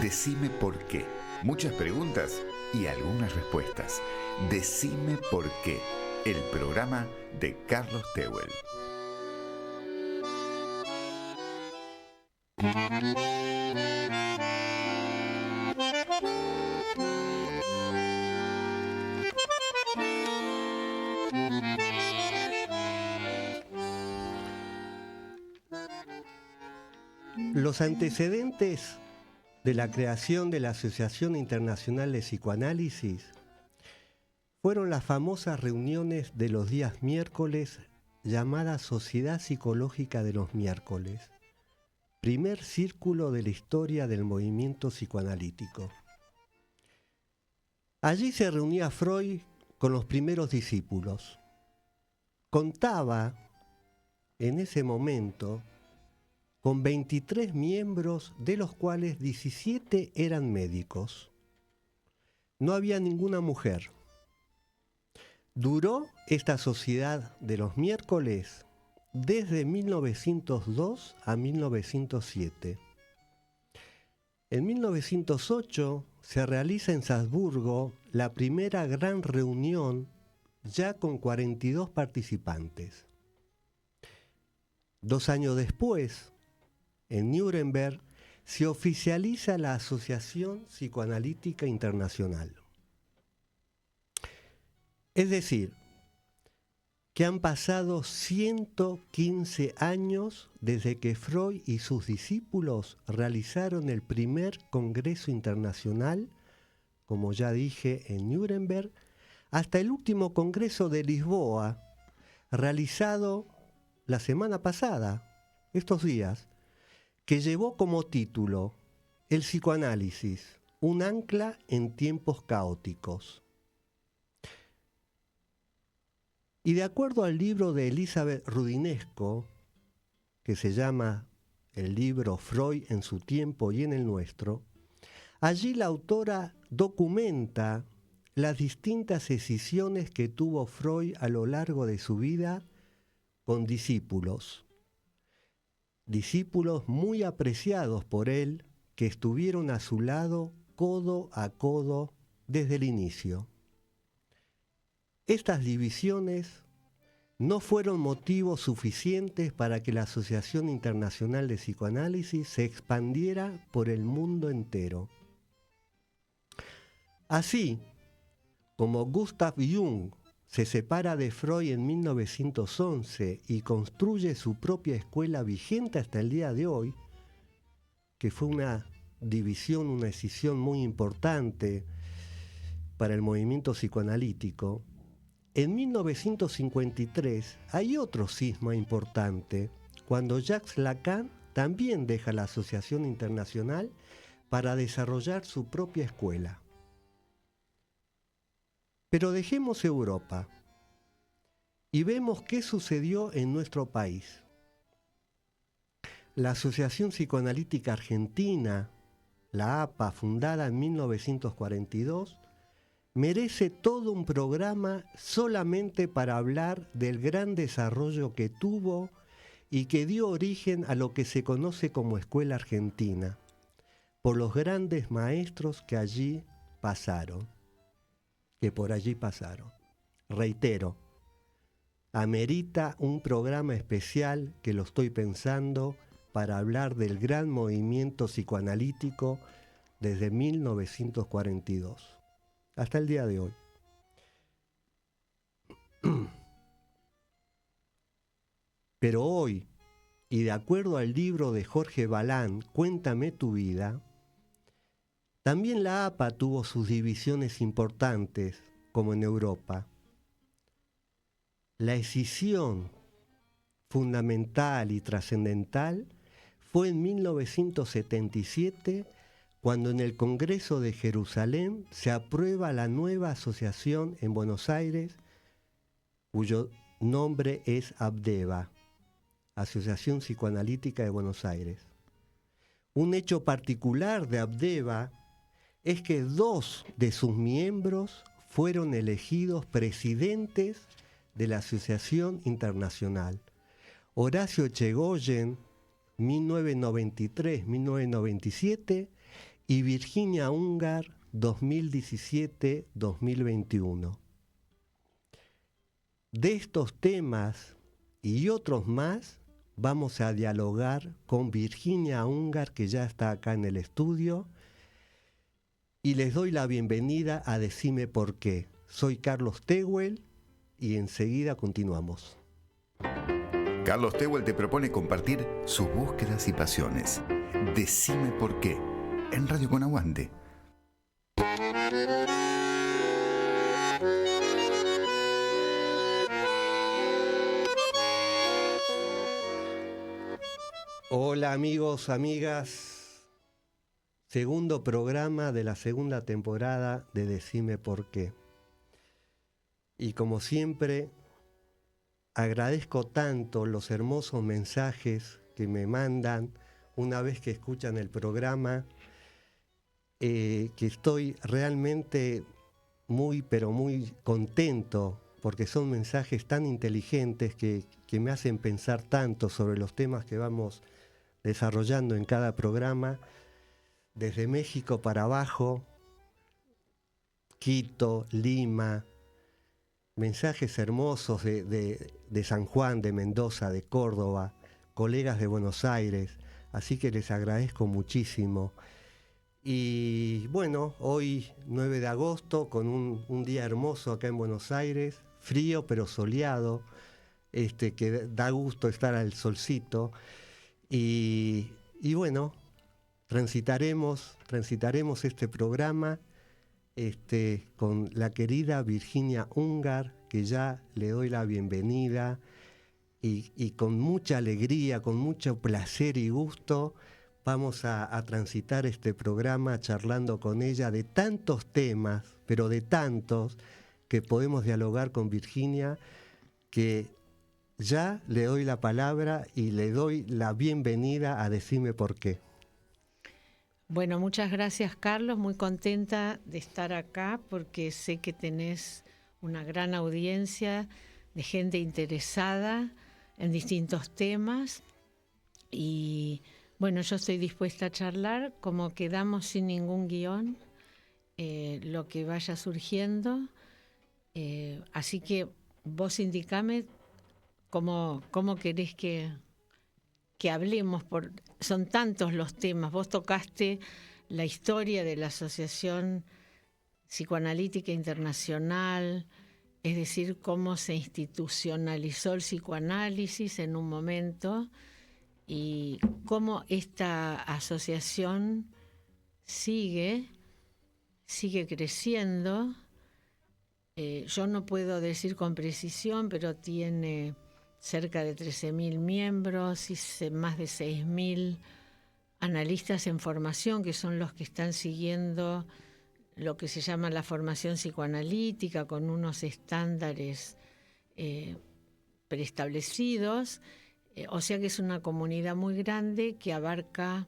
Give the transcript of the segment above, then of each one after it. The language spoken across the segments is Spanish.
Decime por qué. Muchas preguntas y algunas respuestas. Decime por qué. El programa de Carlos Tehuel. Los antecedentes de la creación de la Asociación Internacional de Psicoanálisis fueron las famosas reuniones de los días miércoles llamada Sociedad Psicológica de los Miércoles, primer círculo de la historia del movimiento psicoanalítico. Allí se reunía Freud con los primeros discípulos. Contaba en ese momento con 23 miembros, de los cuales 17 eran médicos. No había ninguna mujer. Duró esta sociedad de los miércoles desde 1902 a 1907. En 1908 se realiza en Salzburgo la primera gran reunión, ya con 42 participantes. 2 años después, en Nuremberg, se oficializa la Asociación Psicoanalítica Internacional. Es decir, que han pasado 115 años desde que Freud y sus discípulos realizaron el primer Congreso Internacional, como ya dije, en Nuremberg, hasta el último Congreso de Lisboa, realizado la semana pasada, estos días, que llevó como título El psicoanálisis, un ancla en tiempos caóticos. Y de acuerdo al libro de Elizabeth Rudinesco, que se llama el libro Freud en su tiempo y en el nuestro, allí la autora documenta las distintas escisiones que tuvo Freud a lo largo de su vida con discípulos muy apreciados por él, que estuvieron a su lado codo a codo desde el inicio. Estas divisiones no fueron motivos suficientes para que la Asociación Internacional de Psicoanálisis se expandiera por el mundo entero. Así como Gustav Jung se separa de Freud en 1911 y construye su propia escuela vigente hasta el día de hoy, que fue una división, una escisión muy importante para el movimiento psicoanalítico, en 1953 hay otro cisma importante, cuando Jacques Lacan también deja la Asociación Internacional para desarrollar su propia escuela. Pero dejemos Europa y vemos qué sucedió en nuestro país. La Asociación Psicoanalítica Argentina, la APA, fundada en 1942, merece todo un programa solamente para hablar del gran desarrollo que tuvo y que dio origen a lo que se conoce como Escuela Argentina, por los grandes maestros que por allí pasaron. Reitero, amerita un programa especial que lo estoy pensando para hablar del gran movimiento psicoanalítico desde 1942 hasta el día de hoy. Pero hoy, y de acuerdo al libro de Jorge Balán, Cuéntame tu vida, también la APA tuvo sus divisiones importantes, como en Europa. La escisión fundamental y trascendental fue en 1977, cuando en el Congreso de Jerusalén se aprueba la nueva asociación en Buenos Aires, cuyo nombre es ABDEVA, Asociación Psicoanalítica de Buenos Aires. Un hecho particular de ABDEVA es que 2 de sus miembros fueron elegidos presidentes de la Asociación Internacional. Horacio Echegoyen, 1993-1997 y Virginia Ungar 2017-2021. De estos temas y otros más vamos a dialogar con Virginia Ungar, que ya está acá en el estudio, y les doy la bienvenida a Decime por qué. Soy Carlos Tehuel y enseguida continuamos. Carlos Tehuel te propone compartir sus búsquedas y pasiones. Decime por qué, en Radio Con Aguante. Hola amigos, amigas. Segundo programa de la segunda temporada de Decime por qué. Y como siempre, agradezco tanto los hermosos mensajes que me mandan una vez que escuchan el programa, que estoy realmente muy, pero muy contento, porque son mensajes tan inteligentes que me hacen pensar tanto sobre los temas que vamos desarrollando en cada programa, desde México para abajo, Quito, Lima, mensajes hermosos de San Juan, de Mendoza, de Córdoba, colegas de Buenos Aires, así que les agradezco muchísimo. Y bueno, hoy 9 de agosto, con un día hermoso acá en Buenos Aires, frío pero soleado, que da gusto estar al solcito. Y bueno, transitaremos este programa con la querida Virginia Ungar, que ya le doy la bienvenida, y con mucha alegría, con mucho placer y gusto, vamos a transitar este programa charlando con ella de tantos temas, pero de tantos, que podemos dialogar con Virginia, que ya le doy la palabra y le doy la bienvenida a Decime por qué. Bueno, muchas gracias, Carlos. Muy contenta de estar acá porque sé que tenés una gran audiencia de gente interesada en distintos temas. Y bueno, yo estoy dispuesta a charlar, como quedamos sin ningún guión, lo que vaya surgiendo. Así que vos indicame cómo querés que hablemos. Son tantos los temas. Vos tocaste la historia de la Asociación Psicoanalítica Internacional, es decir, cómo se institucionalizó el psicoanálisis en un momento y cómo esta asociación sigue creciendo. Yo no puedo decir con precisión, pero tiene cerca de 13.000 miembros y más de 6.000 analistas en formación, que son los que están siguiendo lo que se llama la formación psicoanalítica con unos estándares preestablecidos. O sea que es una comunidad muy grande que abarca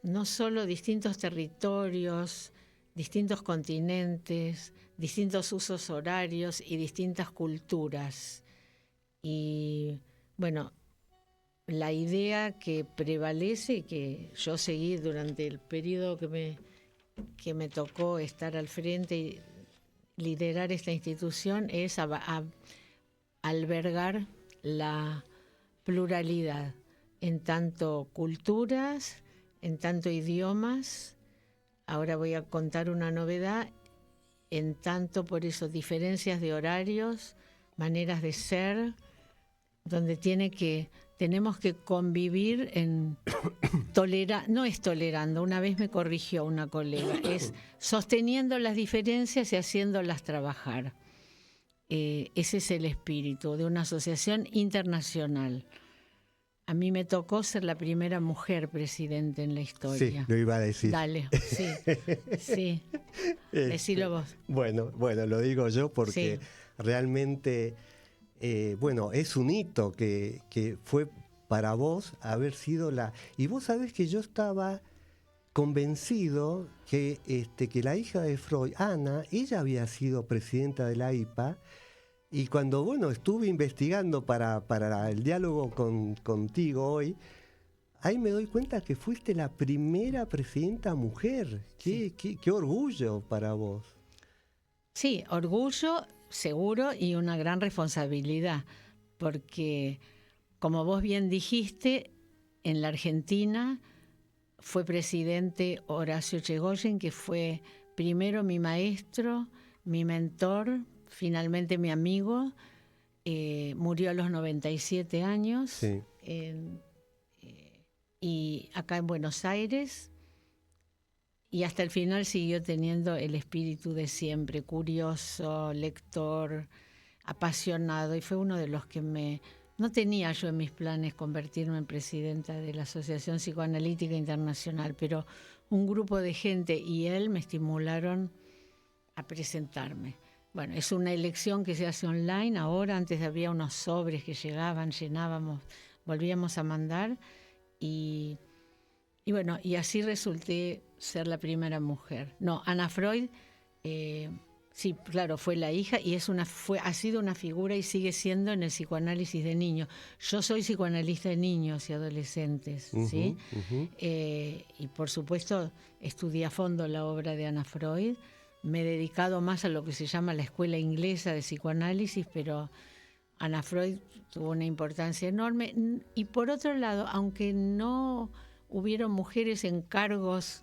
no solo distintos territorios, distintos continentes, distintos usos horarios y distintas culturas. Y bueno, la idea que prevalece y que yo seguí durante el periodo que me tocó estar al frente y liderar esta institución es albergar la pluralidad en tanto culturas, en tanto idiomas. Ahora voy a contar una novedad, en tanto por eso diferencias de horarios, maneras de ser, donde tenemos que convivir no es tolerando, una vez me corrigió una colega, es sosteniendo las diferencias y haciéndolas trabajar. Ese es el espíritu de una asociación internacional. A mí me tocó ser la primera mujer presidente en la historia. Sí, lo iba a decir. Dale, sí. Decilo vos. Bueno, lo digo yo porque sí. Realmente, es un hito que fue para vos haber sido la... Y vos sabés que yo estaba convencido que la hija de Freud, Ana, ella había sido presidenta de la IPA, Y cuando, bueno, estuve investigando para el diálogo contigo hoy, ahí me doy cuenta que fuiste la primera presidenta mujer. Qué orgullo para vos. Sí, orgullo seguro y una gran responsabilidad, porque como vos bien dijiste, en la Argentina fue presidente Horacio Irigoyen, que fue primero mi maestro, mi mentor, finalmente mi amigo. Murió a los 97 años. Sí. Y acá en Buenos Aires, y hasta el final siguió teniendo el espíritu de siempre, curioso, lector, apasionado, y fue uno de los que no tenía yo en mis planes convertirme en presidenta de la Asociación Psicoanalítica Internacional, pero un grupo de gente y él me estimularon a presentarme. Bueno, es una elección que se hace online ahora. Antes había unos sobres que llegaban, llenábamos, volvíamos a mandar, y bueno, y así resulté ser la primera mujer. No, Ana Freud, sí, claro, fue la hija y ha sido una figura y sigue siendo en el psicoanálisis de niños. Yo soy psicoanalista de niños y adolescentes, ¿sí? Y por supuesto estudié a fondo la obra de Ana Freud. Me he dedicado más a lo que se llama la escuela inglesa de psicoanálisis, pero Ana Freud tuvo una importancia enorme. Y por otro lado, aunque no hubieron mujeres en cargos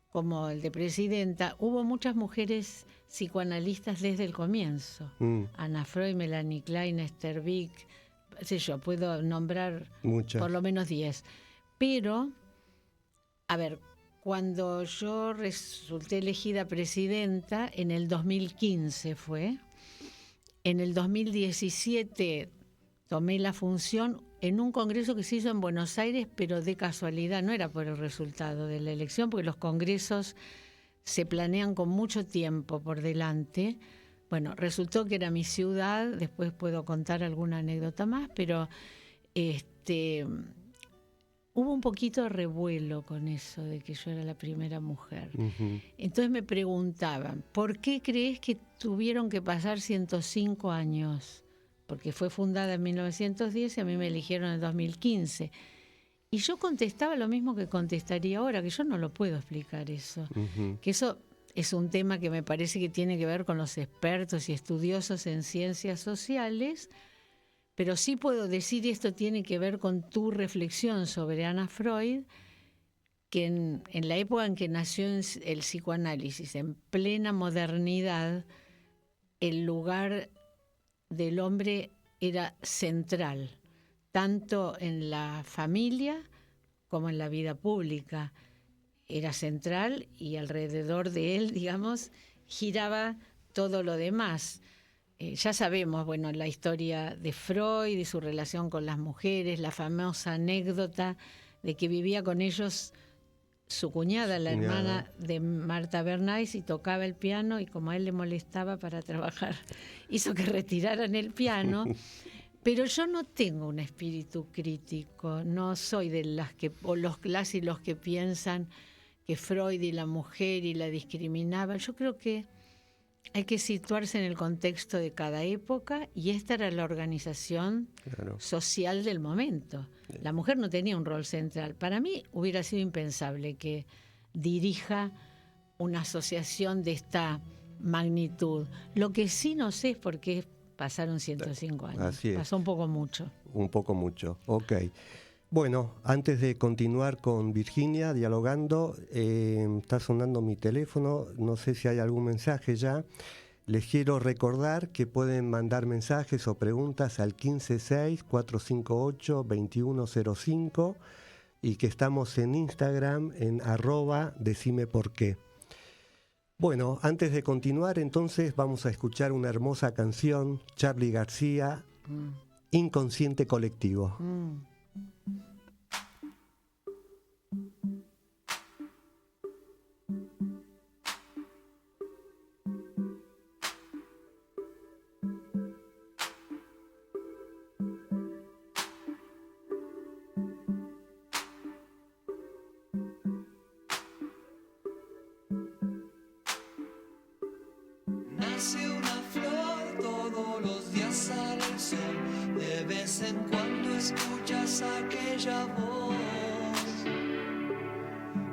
como el de presidenta, hubo muchas mujeres psicoanalistas desde el comienzo. Ana Freud, Melanie Klein, Esther Vick, puedo nombrar muchas, por lo menos 10. Pero, a ver, cuando yo resulté elegida presidenta, en el 2015 fue, en el 2017 tomé la función en un congreso que se hizo en Buenos Aires, pero de casualidad, no era por el resultado de la elección, porque los congresos se planean con mucho tiempo por delante. Bueno, resultó que era mi ciudad, después puedo contar alguna anécdota más, pero hubo un poquito de revuelo con eso de que yo era la primera mujer. Entonces me preguntaban, ¿por qué crees que tuvieron que pasar 105 años? Porque fue fundada en 1910 y a mí me eligieron en 2015. Y yo contestaba lo mismo que contestaría ahora, que yo no lo puedo explicar eso. Que eso es un tema que me parece que tiene que ver con los expertos y estudiosos en ciencias sociales, pero sí puedo decir, y esto tiene que ver con tu reflexión sobre Ana Freud, que en la época en que nació el psicoanálisis, en plena modernidad, el lugar del hombre era central, tanto en la familia como en la vida pública. Era central y alrededor de él, digamos, giraba todo lo demás. Ya sabemos, bueno, la historia de Freud y su relación con las mujeres, la famosa anécdota de que vivía con ellos su cuñada, la hermana de Marta Bernays, y tocaba el piano, y como a él le molestaba para trabajar, hizo que retiraran el piano. Pero yo no tengo un espíritu crítico, no soy de las que, o los que piensan que Freud y la mujer y la discriminaban. Yo creo que hay que situarse en el contexto de cada época, y esta era la organización social del momento. La mujer no tenía un rol central. Para mí hubiera sido impensable que dirija una asociación de esta magnitud. Lo que sí no sé es por qué pasaron 105 años. Así es. Pasó un poco mucho. Un poco mucho, ok. Bueno, antes de continuar con Virginia dialogando, está sonando mi teléfono, no sé si hay algún mensaje ya. Les quiero recordar que pueden mandar mensajes o preguntas al 156-458-2105 y que estamos en Instagram en @decimeporqué. Bueno, antes de continuar, entonces vamos a escuchar una hermosa canción, Charly García, Inconsciente Colectivo. Nace una flor todos los días escuchas aquella voz,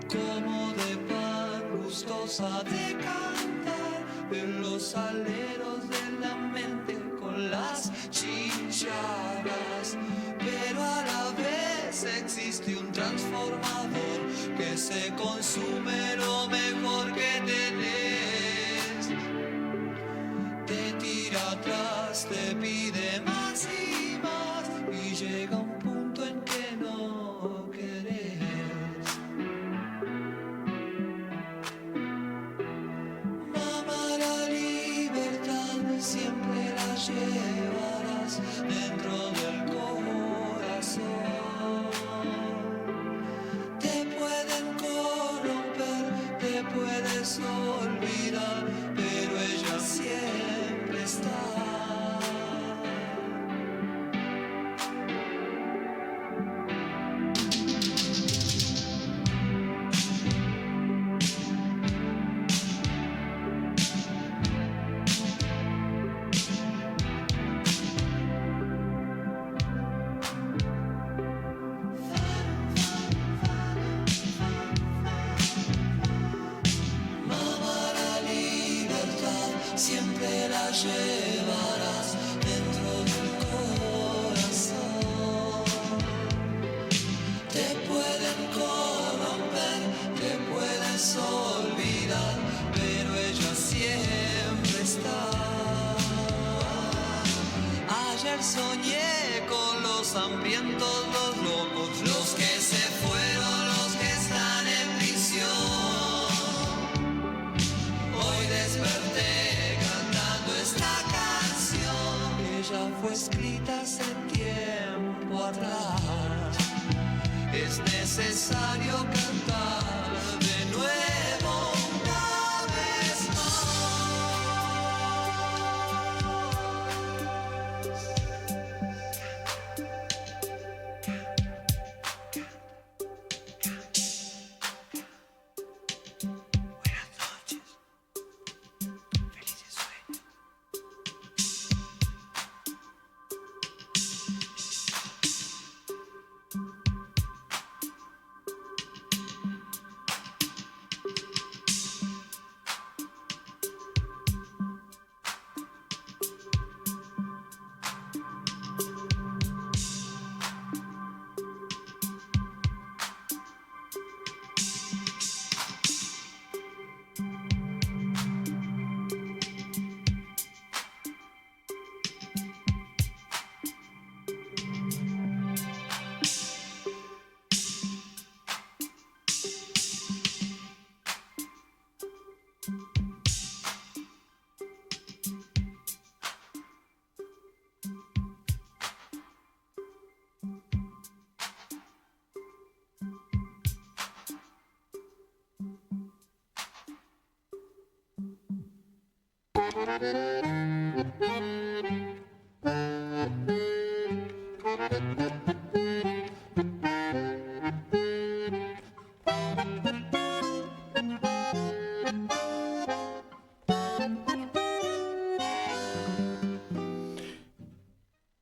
como de pan gustosa de cantar en los aleros de la mente con las chinchadas. Pero a la vez existe un transformador que se consume lo mejor que tenés. Te tira atrás, te pide más y más, y llega un punto en que no querés. Mamá, la libertad siempre la llevarás dentro del corazón. Te pueden corromper, te puedes olvidar, pero ella siempre está. Siempre la llevarás dentro del corazón. Te pueden corromper, te puedes olvidar, pero ella siempre está. Ayer soñé con los hambrientos, los locos, los que se fueron, los que están en prisión. Hoy desperté esta canción que ya fue escrita hace tiempo atrás. Es necesario cantar de nuevo una vez Buenas noches. Felices sueños.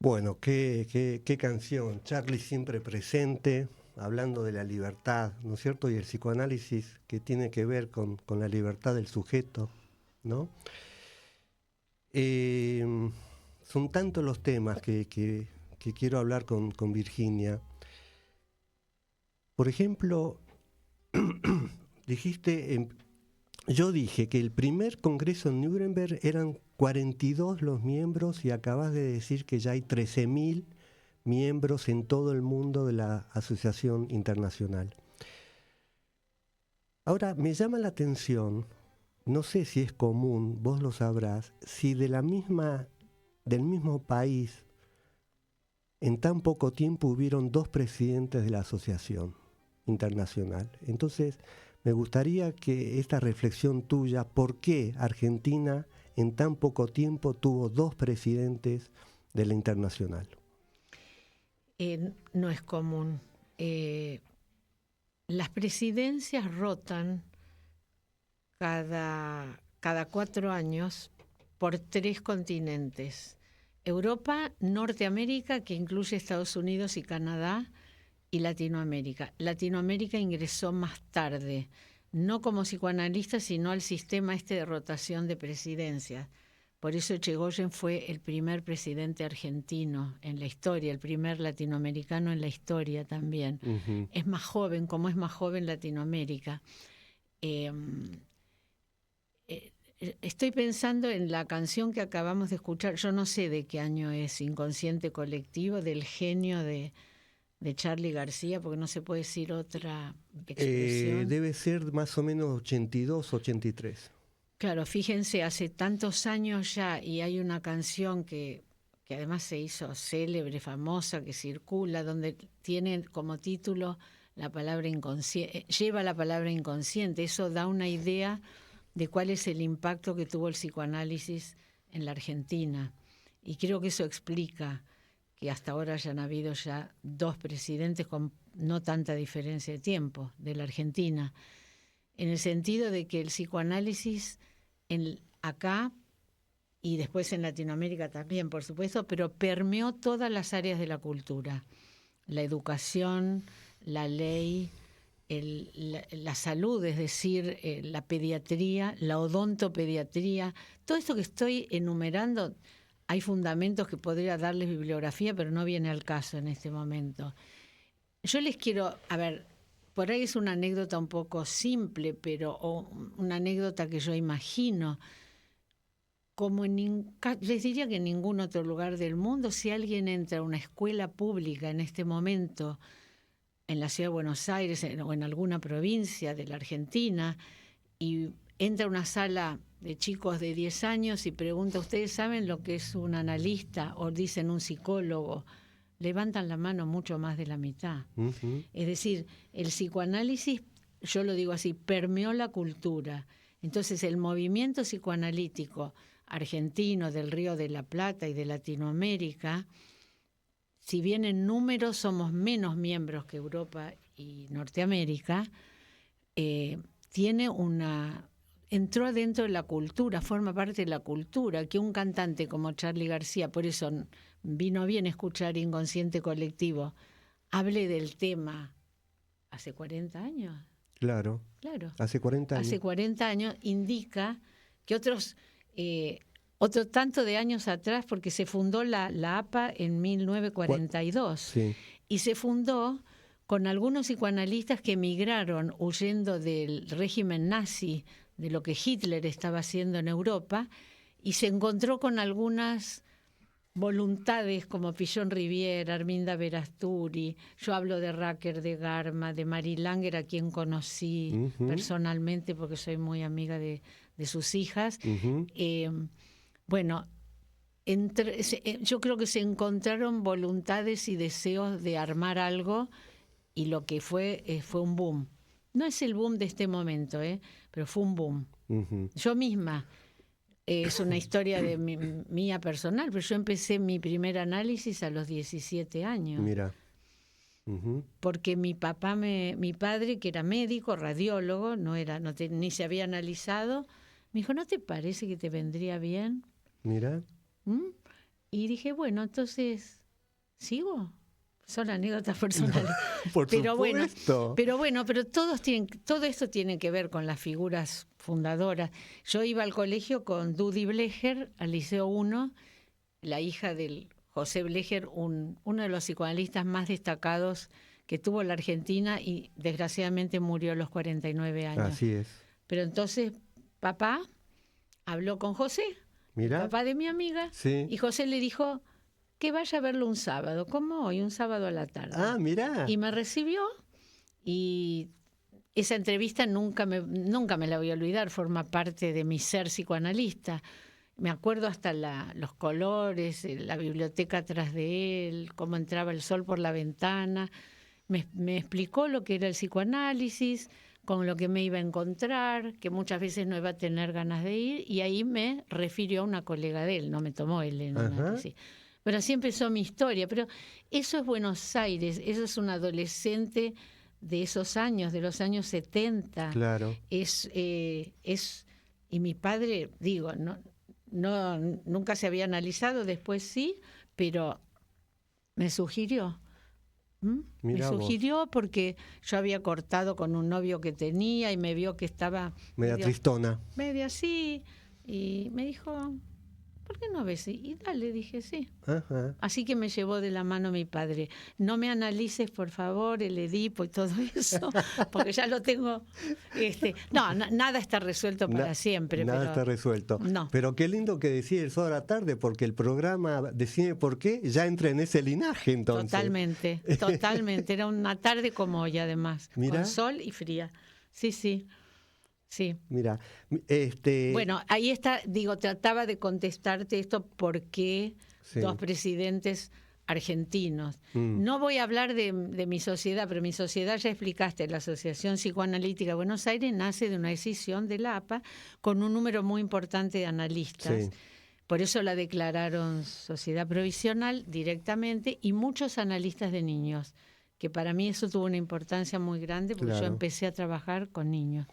Bueno, qué canción. Charlie siempre presente, hablando de la libertad, ¿no es cierto? Y el psicoanálisis que tiene que ver con la libertad del sujeto, ¿no? Son tantos los temas que quiero hablar con Virginia. Por ejemplo, yo dije que el primer congreso en Nuremberg eran 42 los miembros y acabas de decir que ya hay 13.000 miembros en todo el mundo de la Asociación Internacional. Ahora, me llama la atención, no sé si es común, vos lo sabrás, si del mismo país en tan poco tiempo hubieron 2 presidentes de la Asociación Internacional. Entonces, me gustaría que esta reflexión tuya, ¿por qué Argentina en tan poco tiempo tuvo 2 presidentes de la Internacional? No es común. Las presidencias rotan cada 4 años por 3 continentes. Europa, Norteamérica, que incluye Estados Unidos y Canadá, y Latinoamérica. Latinoamérica ingresó más tarde, no como psicoanalista, sino al sistema de rotación de presidencias. Por eso Echegóyen fue el primer presidente argentino en la historia, el primer latinoamericano en la historia también. Ujú. Es más joven, como es más joven Latinoamérica. Estoy pensando en la canción que acabamos de escuchar. Yo no sé de qué año es, Inconsciente Colectivo, del genio de Charly García, porque no se puede decir otra expresión. Debe ser más o menos 82, 83. Claro, fíjense, hace tantos años ya, y hay una canción que además se hizo célebre, famosa, que circula, donde tiene como título la palabra inconsciente, lleva la palabra inconsciente. Eso da una idea de cuál es el impacto que tuvo el psicoanálisis en la Argentina. Y creo que eso explica que hasta ahora hayan habido ya 2 presidentes con no tanta diferencia de tiempo de la Argentina, en el sentido de que el psicoanálisis acá y después en Latinoamérica también, por supuesto, pero permeó todas las áreas de la cultura, la educación, la ley, la salud, es decir, la pediatría, la odontopediatría. Todo esto que estoy enumerando, hay fundamentos que podría darles bibliografía, pero no viene al caso en este momento. Yo les quiero, por ahí es una anécdota un poco simple, pero una anécdota que yo imagino, como les diría que en ningún otro lugar del mundo, si alguien entra a una escuela pública en este momento, en la ciudad de Buenos Aires o en alguna provincia de la Argentina, y entra a una sala de chicos de 10 años y pregunta, ¿ustedes saben lo que es un analista? O dicen un psicólogo, levantan la mano mucho más de la mitad. Uh-huh. Es decir, el psicoanálisis, yo lo digo así, permeó la cultura. Entonces el movimiento psicoanalítico argentino del Río de la Plata y de Latinoamérica, si bien en números somos menos miembros que Europa y Norteamérica, entró dentro de la cultura, forma parte de la cultura, que un cantante como Charly García, por eso vino bien escuchar Inconsciente Colectivo, hable del tema hace 40 años. Claro. Hace 40 años. Hace 40 años indica que otro tanto de años atrás, porque se fundó la APA en 1942, sí. Y se fundó con algunos psicoanalistas que emigraron huyendo del régimen nazi, de lo que Hitler estaba haciendo en Europa, y se encontró con algunas voluntades como Pillon Rivière, Arminda Verasturi. Yo hablo de Racker, de Garma, de Mary Langer, a quien conocí personalmente porque soy muy amiga de sus hijas. Bueno, yo creo que se encontraron voluntades y deseos de armar algo, y lo que fue un boom. No es el boom de este momento, pero fue un boom. Yo misma, es una historia de mía personal, pero yo empecé mi primer análisis a los 17 años. Mira. Porque mi padre, que era médico, radiólogo, ni se había analizado, me dijo, ¿no te parece que te vendría bien? Mira. Y dije, bueno, entonces, ¿sigo? Son anécdotas personales. No, por supuesto. Pero todo esto tiene que ver con las figuras fundadoras. Yo iba al colegio con Dudy Blecher, al Liceo 1, la hija del José Blecher, uno de los psicoanalistas más destacados que tuvo la Argentina, y desgraciadamente murió a los 49 años. Así es. Pero entonces papá habló con José, Mira. papá de mi amiga, sí. Y José le dijo que vaya a verlo un sábado, como hoy, un sábado a la tarde. Ah, mira. Y me recibió, y esa entrevista nunca me la voy a olvidar, forma parte de mi ser psicoanalista. Me acuerdo hasta los colores, la biblioteca atrás de él, cómo entraba el sol por la ventana. Me explicó lo que era el psicoanálisis, con lo que me iba a encontrar, que muchas veces no iba a tener ganas de ir, y ahí me refirió a una colega de él, no me tomó él en análisis. Pero así empezó mi historia. Pero eso es Buenos Aires, eso es un adolescente de esos años, de los años 70. Claro. Y mi padre, digo, nunca se había analizado, después sí, pero me sugirió. Me sugirió porque yo había cortado con un novio que tenía y me vio que estaba media tristona. Media así, y me dijo, ¿por qué no ves? Y dale, dije, sí. Ajá. Así que me llevó de la mano mi padre. No me analices, por favor, el Edipo y todo eso, porque ya lo tengo. Nada está resuelto para siempre. Nada pero está resuelto. No. Pero qué lindo que decía el Sábado a la Tarde, porque el programa Decime por qué ya entra en ese linaje, entonces. Totalmente. Era una tarde como hoy, además. Mirá. Con sol y fría. Sí. Mira, Bueno, ahí está, trataba de contestarte esto porque dos presidentes argentinos. No voy a hablar de mi sociedad, pero mi sociedad ya explicaste, la Asociación Psicoanalítica de Buenos Aires nace de una decisión de la APA con un número muy importante de analistas. Sí. Por eso la declararon sociedad provisional directamente, y muchos analistas de niños, que para mí eso tuvo una importancia muy grande porque yo empecé a trabajar con niños.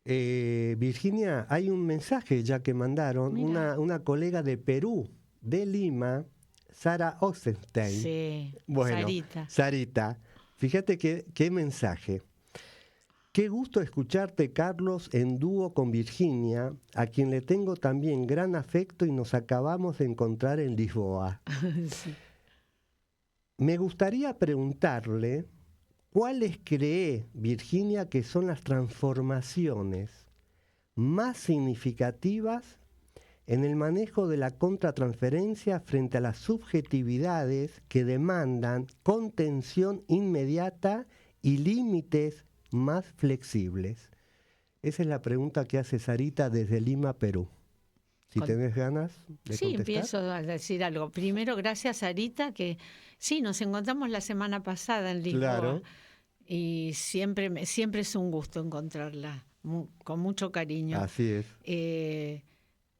Virginia, hay un mensaje ya que mandaron una colega de Perú, de Lima, Sara Oxenstein. Sí, bueno, Sarita. Fíjate qué mensaje. Qué gusto escucharte, Carlos, en dúo con Virginia, a quien le tengo también gran afecto y nos acabamos de encontrar en Lisboa. Sí. Me gustaría preguntarle, ¿cuáles cree Virginia que son las transformaciones más significativas en el manejo de la contratransferencia frente a las subjetividades que demandan contención inmediata y límites más flexibles? Esa es la pregunta que hace Sarita desde Lima, Perú. Si tenés ganas de contestar. Empiezo a decir algo. Primero, gracias, Sarita, que sí, nos encontramos la semana pasada en Lisboa. Claro. Y siempre es un gusto encontrarla, con mucho cariño. Así es.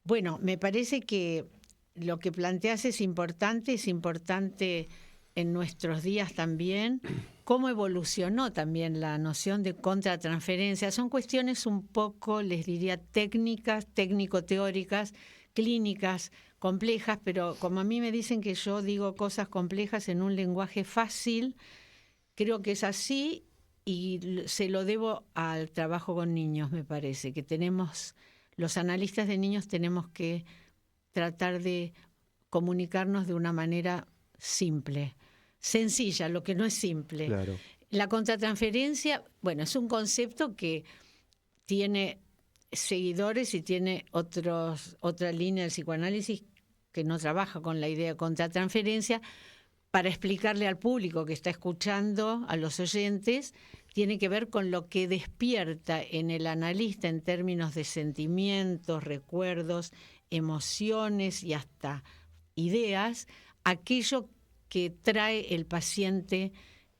Bueno, me parece que lo que planteas es importante en nuestros días también, cómo evolucionó también la noción de contratransferencia. Son cuestiones un poco, les diría, técnicas, técnico-teóricas, clínicas, complejas, pero como a mí me dicen que yo digo cosas complejas en un lenguaje fácil, creo que es así, y se lo debo al trabajo con niños, me parece, que los analistas de niños tenemos que tratar de comunicarnos de una manera simple, sencilla, lo que no es simple. Claro. La contratransferencia, bueno, es un concepto que tiene seguidores y tiene otra línea del psicoanálisis que no trabaja con la idea de contratransferencia. Para explicarle al público que está escuchando, a los oyentes, tiene que ver con lo que despierta en el analista en términos de sentimientos, recuerdos, emociones y hasta ideas, aquello que trae el paciente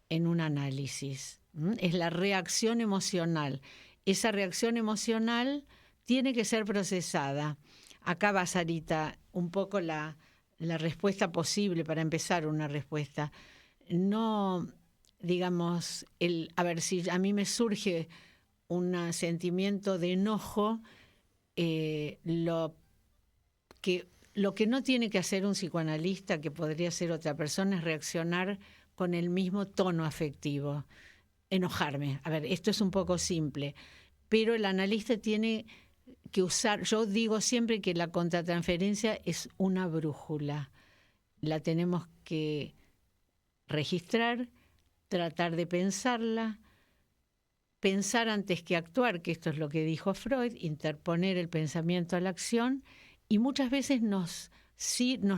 en un análisis. Es la reacción emocional. Esa reacción emocional tiene que ser procesada. Acá va, Sarita, un poco la respuesta posible para empezar una respuesta. No, digamos, si a mí me surge un sentimiento de enojo, lo que no tiene que hacer un psicoanalista, que podría ser otra persona, es reaccionar con el mismo tono afectivo, enojarme. A ver, esto es un poco simple, pero el analista tiene que usar, yo digo siempre que la contratransferencia es una brújula. La tenemos que registrar, tratar de pensarla, pensar antes que actuar, que esto es lo que dijo Freud, interponer el pensamiento a la acción, y muchas veces nos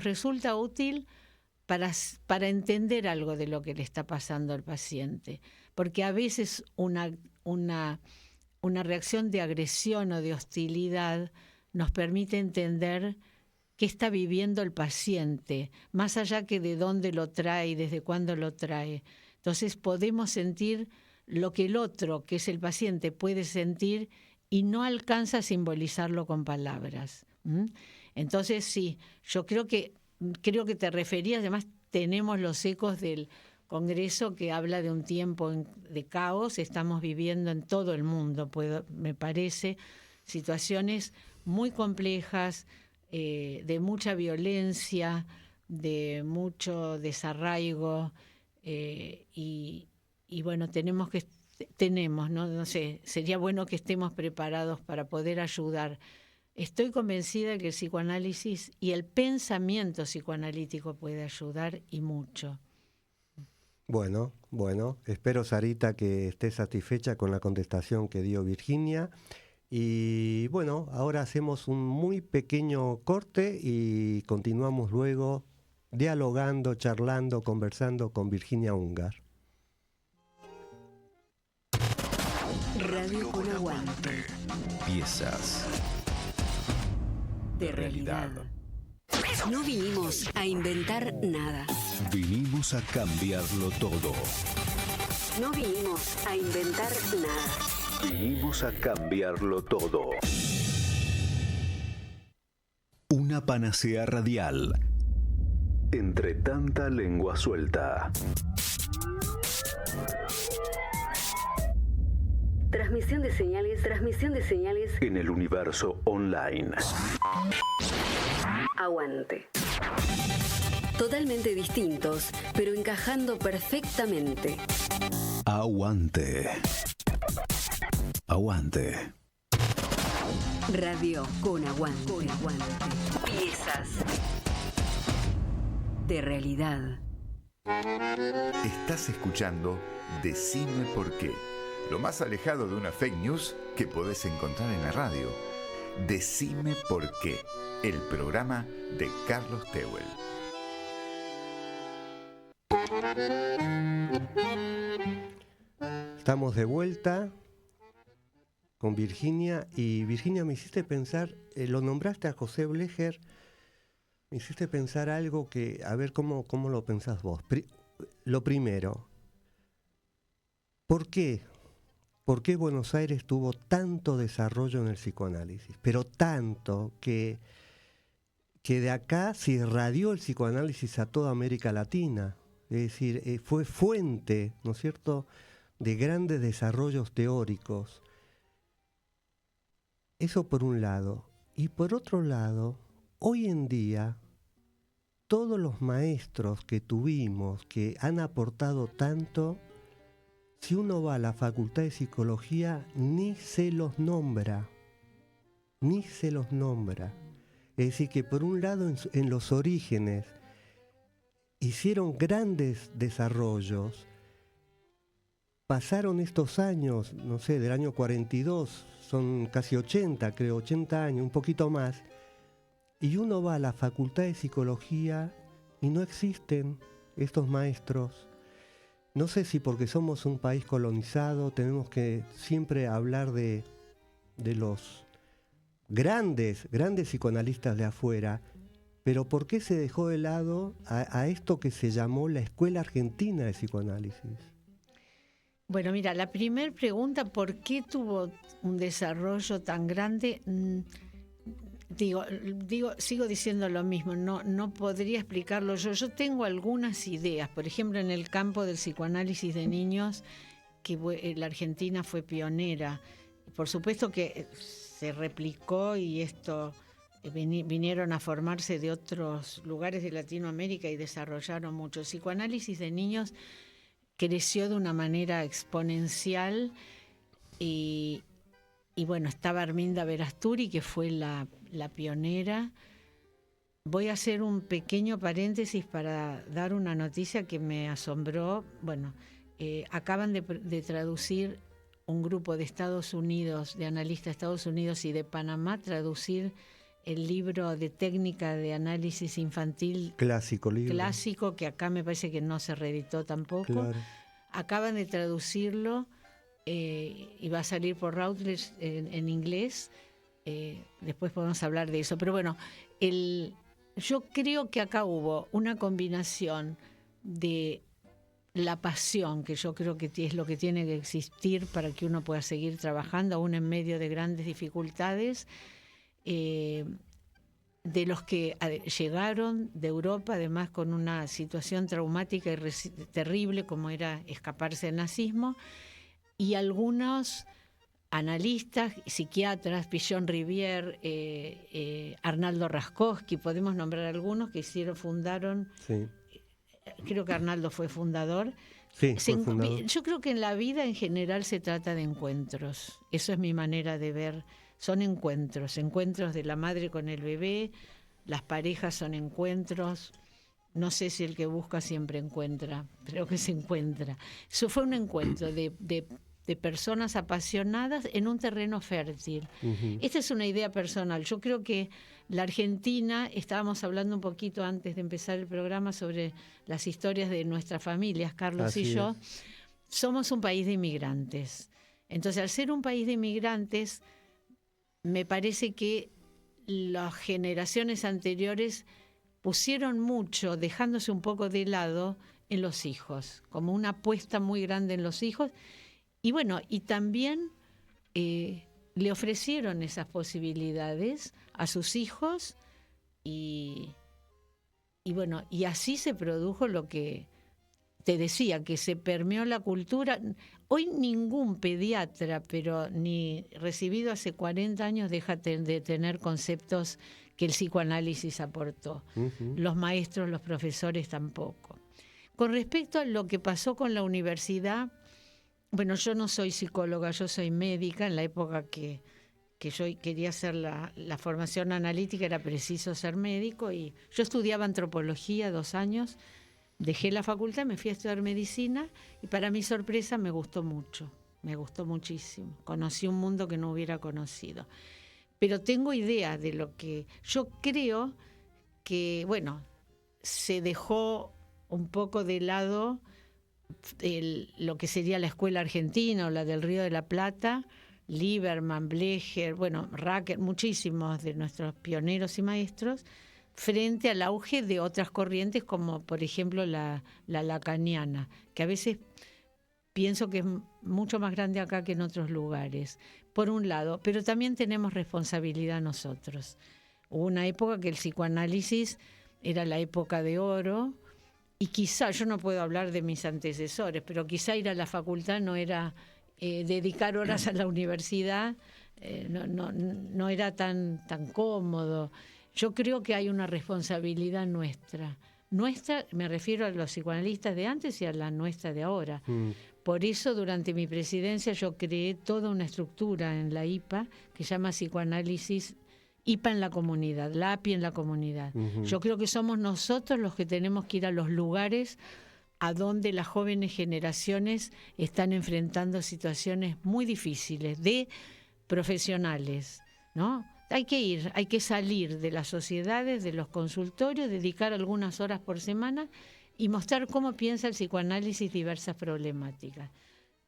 resulta útil para entender algo de lo que le está pasando al paciente, porque a veces una reacción de agresión o de hostilidad nos permite entender qué está viviendo el paciente, más allá que de dónde lo trae y desde cuándo lo trae. Entonces podemos sentir lo que el otro, que es el paciente, puede sentir y no alcanza a simbolizarlo con palabras. Entonces sí, yo creo que te referías, además tenemos los ecos del Congreso que habla de un tiempo de caos. Estamos viviendo en todo el mundo, me parece, situaciones muy complejas, de mucha violencia, de mucho desarraigo, y bueno, no sé, sería bueno que estemos preparados para poder ayudar. Estoy convencida de que el psicoanálisis y el pensamiento psicoanalítico puede ayudar, y mucho. Bueno, espero, Sarita, que estés satisfecha con la contestación que dio Virginia. Y bueno, ahora hacemos un muy pequeño corte y continuamos luego dialogando, charlando, conversando con Virginia Ungar. Radio con Aguante. Piezas De realidad. No vinimos a inventar nada. Vinimos a cambiarlo todo. No vinimos a inventar nada. Vinimos a cambiarlo todo. Una panacea radial. Entre tanta lengua suelta. Transmisión de señales En el universo online. Aguante. Totalmente distintos, pero encajando perfectamente. Aguante. Aguante. Radio con Aguante. Piezas de realidad. Estás escuchando Decime por qué, lo más alejado de una fake news que podés encontrar en la radio. Decime por qué, el programa de Carlos Tehuel. Estamos de vuelta con Virginia, y Virginia, me hiciste pensar, lo nombraste a José Blecher, me hiciste pensar algo que, a ver cómo lo pensás vos. Lo primero, ¿por qué Buenos Aires tuvo tanto desarrollo en el psicoanálisis? Pero tanto que de acá se irradió el psicoanálisis a toda América Latina. Es decir, fue fuente, ¿no es cierto?, de grandes desarrollos teóricos. Eso por un lado. Y por otro lado, hoy en día, todos los maestros que tuvimos, que han aportado tanto, si uno va a la Facultad de Psicología, ni se los nombra. Es decir, que por un lado, en los orígenes, hicieron grandes desarrollos. Pasaron estos años, no sé, del año 42, son casi 80, creo, 80 años, un poquito más, y uno va a la Facultad de Psicología y no existen estos maestros. No sé si porque somos un país colonizado tenemos que siempre hablar de los grandes psicoanalistas de afuera, pero ¿por qué se dejó de lado a esto que se llamó la Escuela Argentina de Psicoanálisis? Bueno, mira, la primera pregunta, ¿por qué tuvo un desarrollo tan grande? Sigo diciendo lo mismo, no podría explicarlo yo. Yo tengo algunas ideas, por ejemplo, en el campo del psicoanálisis de niños, que la Argentina fue pionera. Por supuesto que se replicó y esto vinieron a formarse de otros lugares de Latinoamérica y desarrollaron mucho. El psicoanálisis de niños creció de una manera exponencial y bueno, estaba Arminda Verasturi, que fue la pionera. Voy a hacer un pequeño paréntesis para dar una noticia que me asombró. Bueno, acaban de traducir un grupo de Estados Unidos, de analistas de Estados Unidos y de Panamá, traducir el libro de técnica de análisis infantil clásico, que acá me parece que no se reeditó tampoco. Claro. Acaban de traducirlo y va a salir por Routledge en inglés. Después podemos hablar de eso. Pero bueno, yo creo que acá hubo una combinación de la pasión, que yo creo que es lo que tiene que existir para que uno pueda seguir trabajando aún en medio de grandes dificultades, de los que llegaron de Europa, además con una situación traumática y terrible como era escaparse del nazismo, y algunos analistas, psiquiatras, Pichon Rivière, Arnaldo Raskowski, podemos nombrar algunos que fundaron, Sí. Creo que Arnaldo fue fundador. Sí, fue fundador. Yo creo que en la vida en general se trata de encuentros, eso es mi manera de ver, son encuentros de la madre con el bebé, las parejas son encuentros. No sé si el que busca siempre encuentra, creo que se encuentra. Eso fue un encuentro de personas apasionadas en un terreno fértil. Uh-huh. Esta es una idea personal. Yo creo que la Argentina, estábamos hablando un poquito antes de empezar el programa sobre las historias de nuestras familias, Carlos Así y yo, es. somos un país de inmigrantes. Entonces, al ser un país de inmigrantes, me parece que las generaciones anteriores pusieron mucho, dejándose un poco de lado, en los hijos, como una apuesta muy grande en los hijos. Y bueno, y también le ofrecieron esas posibilidades a sus hijos y bueno, y así se produjo lo que te decía, que se permeó la cultura. Hoy ningún pediatra, pero ni recibido hace 40 años, deja de tener conceptos que el psicoanálisis aportó. Uh-huh. Los maestros, los profesores tampoco. Con respecto a lo que pasó con la universidad, bueno, yo no soy psicóloga, yo soy médica. En la época que yo quería hacer la formación analítica era preciso ser médico, y yo estudiaba antropología 2 años, dejé la facultad, me fui a estudiar medicina y para mi sorpresa me gustó mucho, me gustó muchísimo. Conocí un mundo que no hubiera conocido. Pero tengo idea de lo que yo creo que, bueno, se dejó un poco de lado lo que sería la escuela argentina o la del Río de la Plata, Lieberman, Blecher, bueno, Racker, muchísimos de nuestros pioneros y maestros, frente al auge de otras corrientes como, por ejemplo, la lacaniana, que a veces pienso que es mucho más grande acá que en otros lugares, por un lado, pero también tenemos responsabilidad nosotros. Hubo una época que el psicoanálisis era la época de oro, y quizá, yo no puedo hablar de mis antecesores, pero quizá ir a la facultad no era dedicar horas a la universidad, no era tan cómodo. Yo creo que hay una responsabilidad nuestra, me refiero a los psicoanalistas de antes y a la nuestra de ahora. Por eso, durante mi presidencia, yo creé toda una estructura en la IPA que se llama Psicoanálisis IPA en la comunidad, la API en la comunidad. Uh-huh. Yo creo que somos nosotros los que tenemos que ir a los lugares a donde las jóvenes generaciones están enfrentando situaciones muy difíciles de profesionales, ¿no? Hay que ir, hay que salir de las sociedades, de los consultorios, dedicar algunas horas por semana y mostrar cómo piensa el psicoanálisis diversas problemáticas.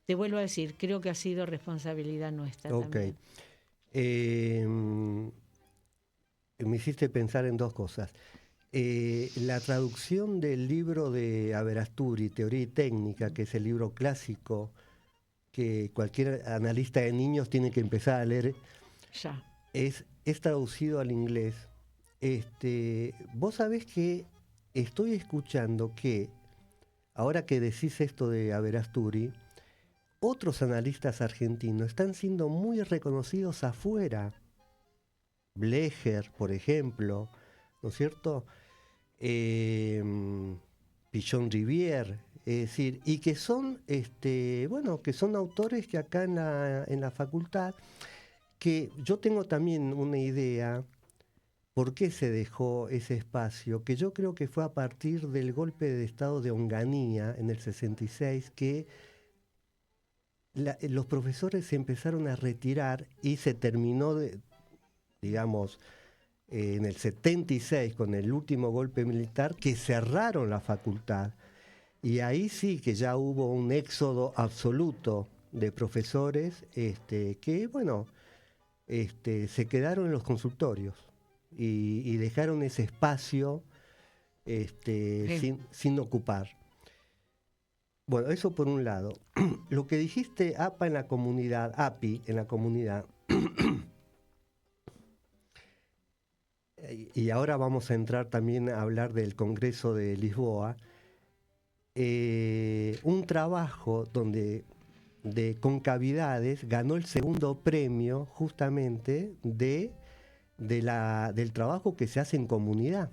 Te vuelvo a decir, creo que ha sido responsabilidad nuestra también. Me hiciste pensar en 2 cosas. La traducción del libro de Averasturi, Teoría y Técnica, que es el libro clásico que cualquier analista de niños tiene que empezar a leer, ya. Es traducido al inglés. Vos sabés que estoy escuchando que, ahora que decís esto de Averasturi, otros analistas argentinos están siendo muy reconocidos afuera. Blecher, por ejemplo, ¿no es cierto? Pichon Rivière, es decir, y que son, que son autores que acá en la facultad, que yo tengo también una idea por qué se dejó ese espacio, que yo creo que fue a partir del golpe de estado de Onganía en el 66, que los profesores se empezaron a retirar y se terminó en el 76, con el último golpe militar, que cerraron la facultad. Y ahí sí que ya hubo un éxodo absoluto de profesores que, bueno, se quedaron en los consultorios y dejaron ese espacio sin ocupar. Bueno, eso por un lado. Lo que dijiste, API en la comunidad, y ahora vamos a entrar también a hablar del Congreso de Lisboa, un trabajo donde de concavidades ganó el segundo premio justamente del trabajo que se hace en comunidad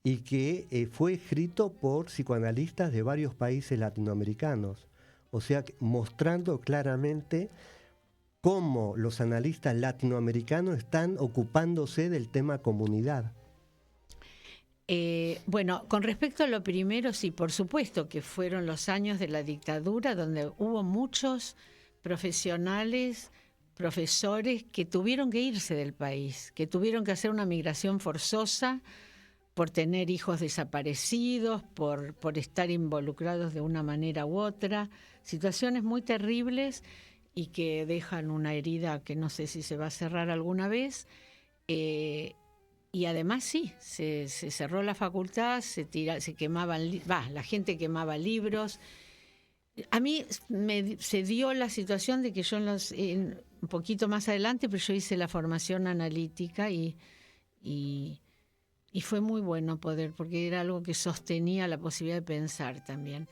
y que fue escrito por psicoanalistas de varios países latinoamericanos. O sea, mostrando claramente cómo los analistas latinoamericanos están ocupándose del tema comunidad. Bueno, con respecto a lo primero, sí, por supuesto que fueron los años de la dictadura donde hubo muchos profesionales, profesores que tuvieron que irse del país, que tuvieron que hacer una migración forzosa por tener hijos desaparecidos, por estar involucrados de una manera u otra, situaciones muy terribles y que dejan una herida que no sé si se va a cerrar alguna vez. Y además sí, se cerró la facultad, se quemaban, la gente quemaba libros. A mí se dio la situación de que yo un poquito más adelante, pero yo hice la formación analítica y fue muy bueno poder, porque era algo que sostenía la posibilidad de pensar también.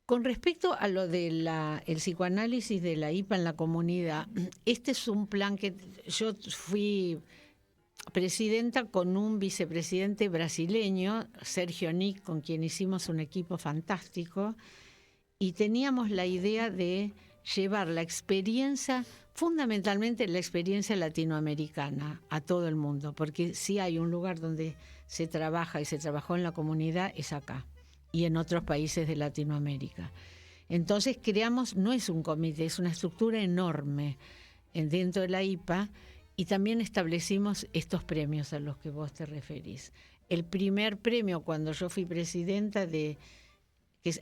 Con respecto a lo del psicoanálisis de la IPA en la comunidad, este es un plan que yo fui presidenta con un vicepresidente brasileño, Sergio Nick, con quien hicimos un equipo fantástico, y teníamos la idea de llevar la experiencia, fundamentalmente la experiencia latinoamericana, a todo el mundo, porque si hay un lugar donde se trabaja y se trabajó en la comunidad, es acá y en otros países de Latinoamérica. Entonces creamos, no es un comité, es una estructura enorme dentro de la IPA, y también establecimos estos premios a los que vos te referís. El primer premio, cuando yo fui presidenta,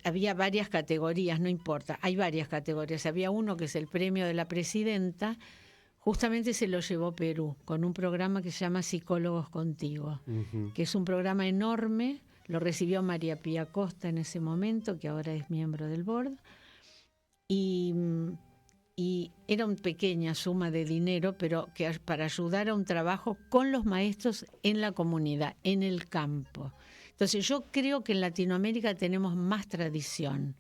había varias categorías, no importa, hay varias categorías. Había uno que es el premio de la presidenta, justamente se lo llevó Perú, con un programa que se llama Psicólogos Contigo, que es un programa enorme. Lo recibió María Pía Costa en ese momento, que ahora es miembro del board, y era una pequeña suma de dinero, pero que para ayudar a un trabajo con los maestros en la comunidad, en el campo. Entonces yo creo que en Latinoamérica tenemos más tradición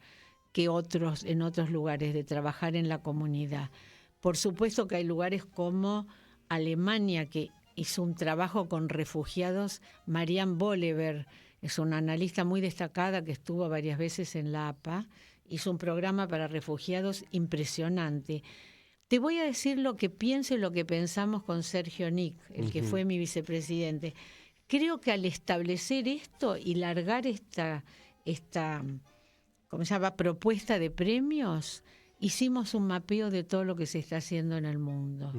que en otros lugares de trabajar en la comunidad. Por supuesto que hay lugares como Alemania, que hizo un trabajo con refugiados. Marianne Bollever es una analista muy destacada que estuvo varias veces en la APA, hizo un programa para refugiados impresionante. Te voy a decir lo que pienso y lo que pensamos con Sergio Nick, el que fue mi vicepresidente. Creo que al establecer esto y largar esta ¿cómo se llama?, propuesta de premios, hicimos un mapeo de todo lo que se está haciendo en el mundo.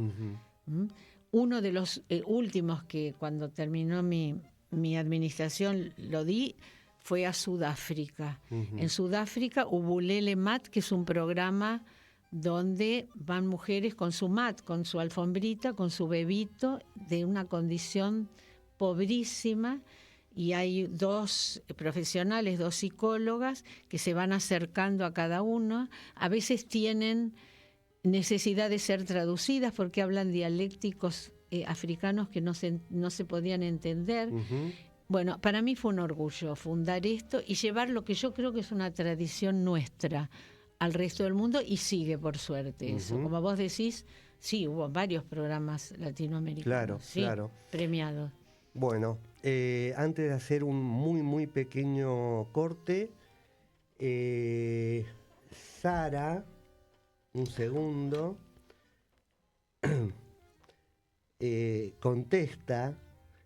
Uno de los últimos que cuando terminó mi administración lo di fue a Sudáfrica. En Sudáfrica, Ubulele Mat, que es un programa donde van mujeres con su mat, con su alfombrita, con su bebito, de una condición pobrísima, y hay 2 profesionales, 2 psicólogas que se van acercando a cada uno. A veces tienen necesidad de ser traducidas porque hablan dialécticos africanos que no se podían entender. Bueno, para mí fue un orgullo fundar esto y llevar lo que yo creo que es una tradición nuestra al resto del mundo, y sigue, por suerte, eso. Como vos decís, sí, hubo varios programas latinoamericanos claro. Premiados. Bueno, antes de hacer un muy, muy pequeño corte, Sara, un segundo, contesta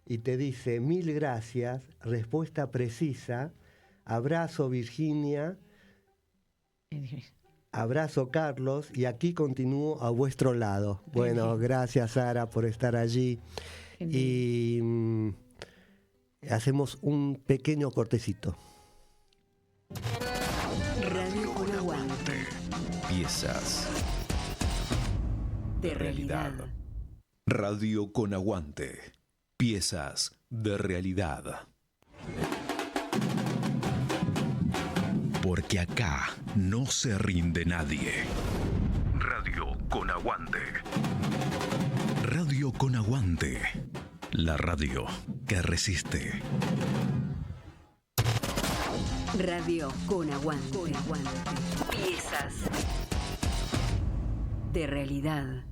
y te dice: 1000 gracias, respuesta precisa, abrazo Virginia, abrazo Carlos, y aquí continúo a vuestro lado. Bueno, gracias Sara por estar allí. Y hacemos un pequeño cortecito. Radio con Aguante. Piezas De realidad. Radio con Aguante. Piezas de realidad. Porque acá no se rinde nadie. Radio con Aguante. Radio con Aguante. La radio que resiste. Radio con aguante. Piezas de realidad.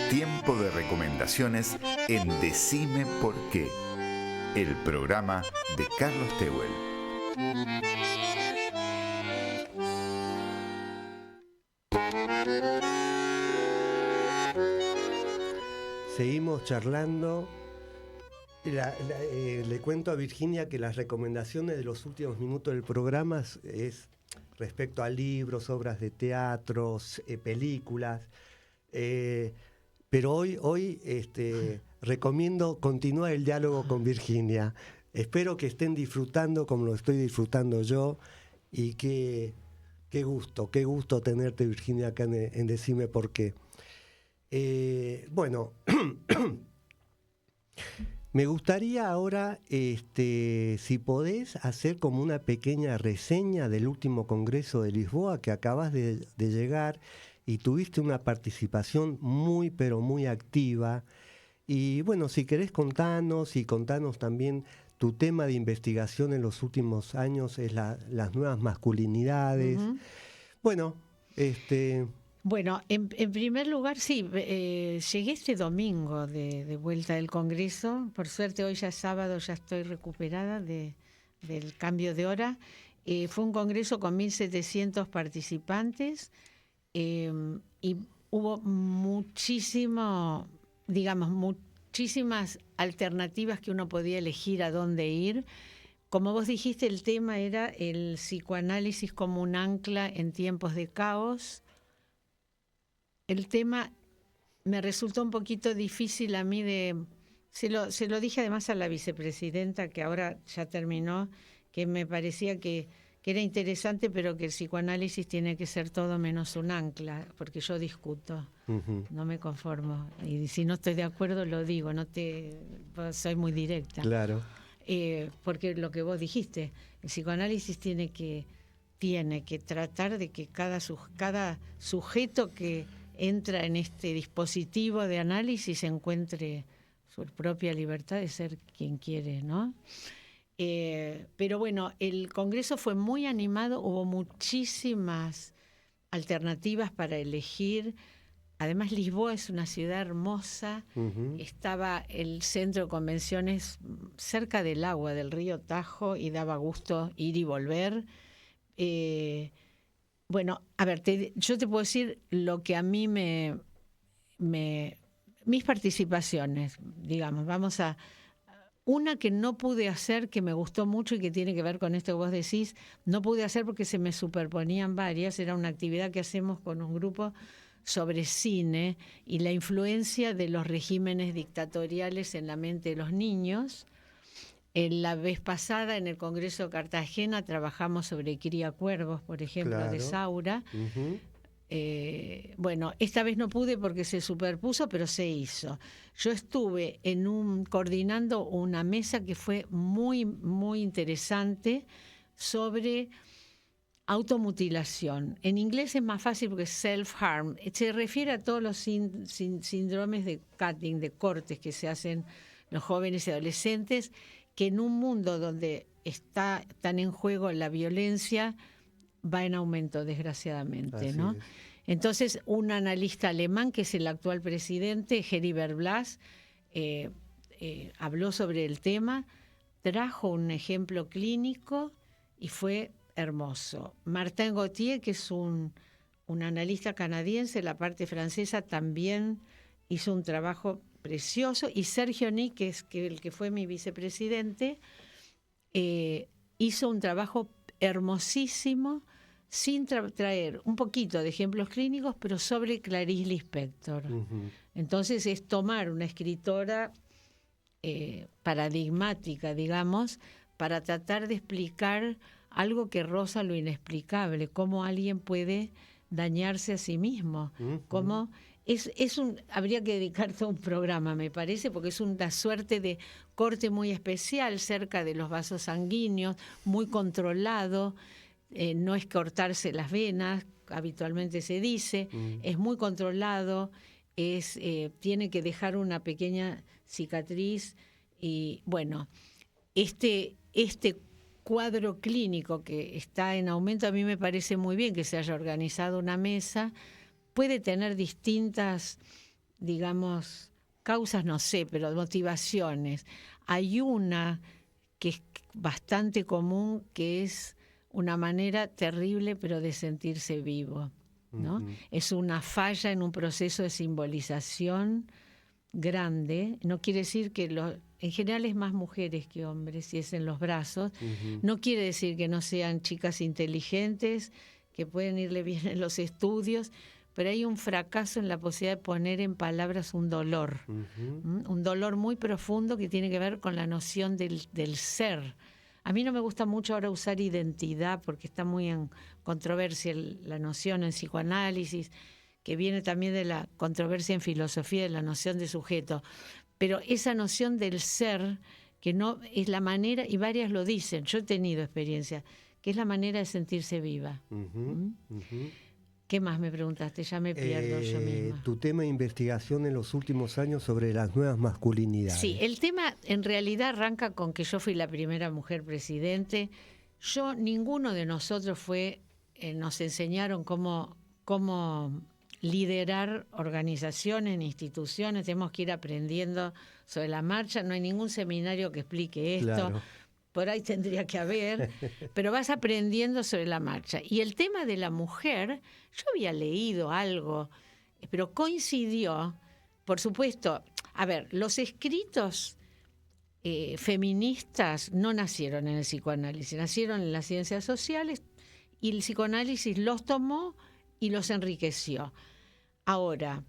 Tiempo de recomendaciones en Decime por qué, el programa de Carlos Tehuel. Seguimos charlando. Le cuento a Virginia que las recomendaciones de los últimos minutos del programa es respecto a libros, obras de teatro, películas. Pero hoy recomiendo continuar el diálogo con Virginia. Espero que estén disfrutando como lo estoy disfrutando yo. Y qué gusto tenerte, Virginia, acá en Decime por qué. Bueno, me gustaría ahora, si podés, hacer como una pequeña reseña del último Congreso de Lisboa que acabas de llegar y tuviste una participación muy, pero muy activa. Y bueno, si querés contanos también tu tema de investigación en los últimos años es las nuevas masculinidades. Uh-huh. Bueno, Bueno, en primer lugar, sí, llegué este domingo de vuelta del Congreso. Por suerte, hoy ya es sábado, ya estoy recuperada del cambio de hora. Fue un congreso con 1.700 participantes y hubo muchísimas alternativas que uno podía elegir a dónde ir. Como vos dijiste, el tema era el psicoanálisis como un ancla en tiempos de caos. El tema me resultó un poquito difícil a mí se lo dije además a la vicepresidenta, que ahora ya terminó, que me parecía que era interesante, pero que el psicoanálisis tiene que ser todo menos un ancla, porque yo discuto, uh-huh. No me conformo. Y si no estoy de acuerdo, lo digo, soy muy directa. Claro. Porque lo que vos dijiste, el psicoanálisis tiene que tratar de que cada sujeto que entra en este dispositivo de análisis encuentre su propia libertad de ser quien quiere, ¿no? Pero bueno, el Congreso fue muy animado, hubo muchísimas alternativas para elegir. Además, Lisboa es una ciudad hermosa. Uh-huh. Estaba el centro de convenciones cerca del agua, del río Tajo, y daba gusto ir y volver. Bueno, a ver, yo te puedo decir lo que a mí mis participaciones, digamos, una que no pude hacer, que me gustó mucho y que tiene que ver con esto que vos decís, no pude hacer porque se me superponían varias, era una actividad que hacemos con un grupo sobre cine y la influencia de los regímenes dictatoriales en la mente de los niños. La vez pasada en el Congreso de Cartagena trabajamos sobre Cría Cuervos, por ejemplo, claro, de Saura. Uh-huh. Bueno, esta vez no pude porque se superpuso, pero se hizo. Yo estuve coordinando una mesa que fue muy, muy interesante sobre automutilación. En inglés es más fácil porque es self-harm. Se refiere a todos los síndromes de cutting, de cortes que se hacen los jóvenes y adolescentes, que en un mundo donde está tan en juego la violencia va en aumento, desgraciadamente, ¿no? Entonces, un analista alemán, que es el actual presidente, Heribert Blas, habló sobre el tema, trajo un ejemplo clínico y fue hermoso. Martin Gauthier, que es un analista canadiense, la parte francesa, también hizo un trabajo precioso, y Sergio Nick, que es el que fue mi vicepresidente, hizo un trabajo hermosísimo, sin traer un poquito de ejemplos clínicos, pero sobre Clarice Lispector. Uh-huh. Entonces es tomar una escritora paradigmática, digamos, para tratar de explicar algo que roza lo inexplicable, cómo alguien puede dañarse a sí mismo, uh-huh. Cómo habría que dedicar todo un programa, me parece, porque es una suerte de corte muy especial cerca de los vasos sanguíneos, muy controlado. No es cortarse las venas, habitualmente se dice, es muy controlado, tiene que dejar una pequeña cicatriz y bueno, este cuadro clínico que está en aumento, a mí me parece muy bien que se haya organizado una mesa. Puede tener distintas, digamos, causas, no sé, pero motivaciones. Hay una que es bastante común, que es una manera terrible, pero de sentirse vivo, ¿no? Uh-huh. Es una falla en un proceso de simbolización grande. No quiere decir que en general es más mujeres que hombres, y es en los brazos. Uh-huh. No quiere decir que no sean chicas inteligentes, que pueden irle bien en los estudios, pero hay un fracaso en la posibilidad de poner en palabras un dolor, un dolor muy profundo que tiene que ver con la noción del ser. A mí no me gusta mucho ahora usar identidad porque está muy en controversia la noción en psicoanálisis, que viene también de la controversia en filosofía de la noción de sujeto. Pero esa noción del ser, que no es la manera, y varias lo dicen, yo he tenido experiencia, que es la manera de sentirse viva. ¿Qué más me preguntaste? Ya me pierdo yo misma. Tu tema de investigación en los últimos años sobre las nuevas masculinidades. Sí, el tema en realidad arranca con que yo fui la primera mujer presidente. Ninguno de nosotros nos enseñaron cómo liderar organizaciones, instituciones. Tenemos que ir aprendiendo sobre la marcha. No hay ningún seminario que explique esto. Claro. Por ahí tendría que haber, pero vas aprendiendo sobre la marcha. Y el tema de la mujer, yo había leído algo, pero coincidió, por supuesto, a ver, los escritos feministas no nacieron en el psicoanálisis, nacieron en las ciencias sociales, y el psicoanálisis los tomó y los enriqueció. Ahora,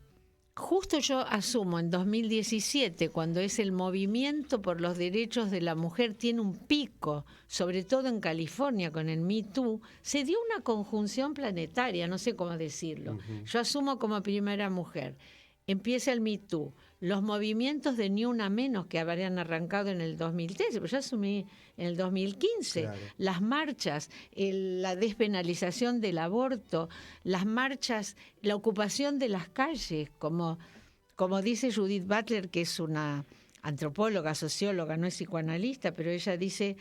justo yo asumo en 2017, cuando es el movimiento por los derechos de la mujer, tiene un pico, sobre todo en California con el Me Too, se dio una conjunción planetaria, no sé cómo decirlo. Uh-huh. Yo asumo como primera mujer. Empieza el Me Too, los movimientos de Ni Una Menos que habrían arrancado en el 2013, pero yo asumí en el 2015, claro. Las marchas, la despenalización del aborto, las marchas, la ocupación de las calles, como dice Judith Butler, que es una antropóloga, socióloga, no es psicoanalista, pero ella dice,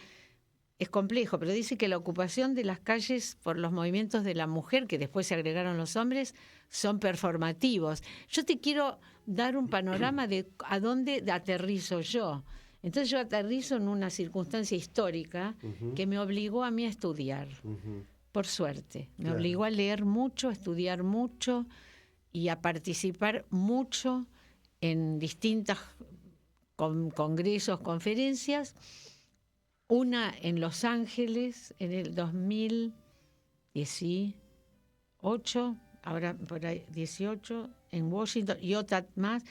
es complejo, pero dice que la ocupación de las calles por los movimientos de la mujer, que después se agregaron los hombres, son performativos. Yo te quiero dar un panorama de a dónde aterrizo yo. Entonces yo aterrizo en una circunstancia histórica que me obligó a mí a estudiar, por suerte. Me obligó a leer mucho, a estudiar mucho y a participar mucho en distintos congresos, conferencias. Una en Los Ángeles en el 2018, ahora por ahí 18, en Washington, y otra más.